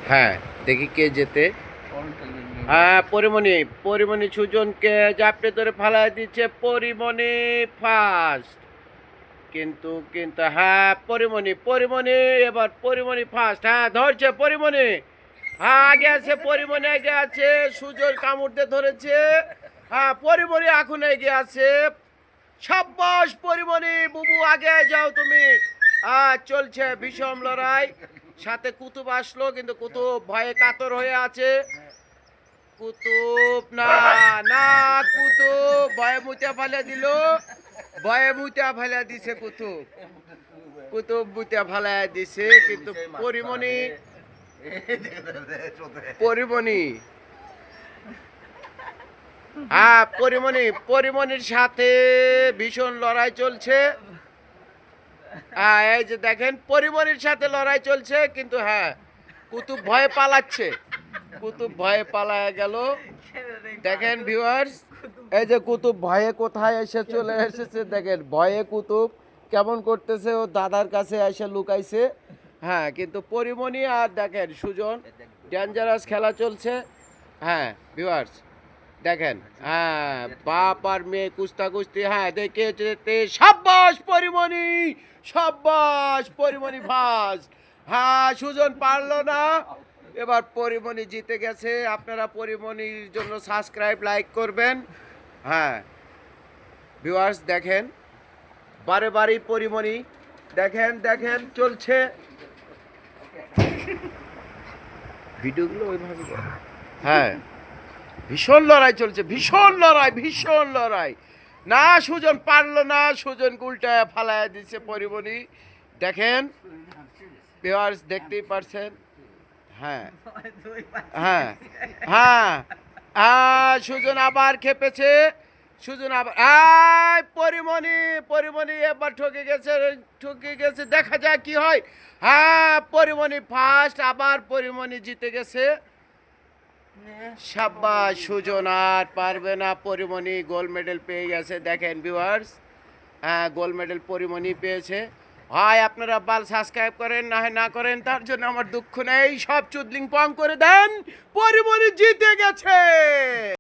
হ্যাঁ, দেখি কে জেতে। হ্যাঁ, পরিমণি। পরিমণি সুজনকে জাপটে ধরে ফালায় দিচ্ছে। পরিমণি ফার্স্ট। কিন্তু হ্যাঁ, পরিমণি এবার পরিমণি ফার্স্ট। হ্যাঁ, ধরছে পরিমণি। হ্যাঁ, আগে আছে পরিমণি, আগে আছে। সুজন কামড় দিয়ে ধরেছে। হ্যাঁ, পরিমণি এখন এগিয়ে আছে। সাব্বাস পরিমণি, বুবু আগে যাও তুমি। চলছে বিষম লড়াই। সাথে কুতুব আসলো, কিন্তু কুতুব ভয়ে কাতর হয়ে আছে। কুতুব না, না, কুতুব ভয়ে মুতে ফেলে দিল। ভয়ে মুতে ফেলে দিছে কুতুব। কুতুব মুতে ফেলে দিছে, কিন্তু পরিমণি, পরিমণি, হ্যাঁ, পরিমণির সাথে ভীষণ লড়াই চলছে। এই যে দেখেন পরিমণির সাথে লড়াই চলছে, কিন্তু হ্যাঁ, কুতুব ভয়ে পালাচ্ছে। কুতুব ভয়ে পালায় গেল। দেখেন ভিউয়ার্স, এই যে কুতুব ভয়ে কোথায় এসে চলে এসেছে। দেখেন ভয়ে কুতুব কেমন করতেছে, ও দাদার কাছে এসে লুকাইছে। হ্যাঁ, কিন্তু পরিমণি আর দেখেন সুজন, ডেঞ্জারাস খেলা চলছে। হ্যাঁ ভিউয়ার্স, দেখেন, হ্যাঁ, বাপ আর মেয়ে কুস্তি। হ্যাঁ, দেখে যেতে সাব্বাস পরিমণি, সাব্বাস পরিমণি ফার্স্ট। হ্যাঁ, সুজন পারলো না, এবার পরিমণি জিতে গেছে। আপনারা পরিমণির জন্য সাবস্ক্রাইব লাইক করবেন। হ্যাঁ ভিউয়ার্স, দেখেন বারে বারেই পরিমণি, দেখেন চলছে ভিডিওগুলো ওইভাবে। হ্যাঁ, ভীষণ লড়াই চলছে, ভীষণ লড়াই। না, সুজন পারলো না, সুজন উল্টায় ফালায় দিচ্ছে পরিমণি। দেখেন ভিউয়ার্স, দেখতেই পারছেন। হ্যাঁ, হ্যাঁ, হ্যাঁ, সুজন আবার খেপেছে। সুজন আবার পরিমণি এবার ঠকে গেছে। দেখা যাক কি হয়। হ্যাঁ, পরিমণি ফার্স্ট, আবার পরিমণি জিতে গেছে। সাব্বাস সুজন, আর পারবে না। পরিমণি গোল্ড মেডেল পেয়ে গেছে। দেখেন ভিউয়ার্স, হ্যাঁ, গোল্ড মেডেল পরিমণি পেয়েছে। হয় আপনারা বাল সাবস্ক্রাইব করেন, না হয় না করেন, তার জন্য আমার দুঃখ নেই। সব চুদলিং পং করে দেন, পরিমণি জিতে গেছে।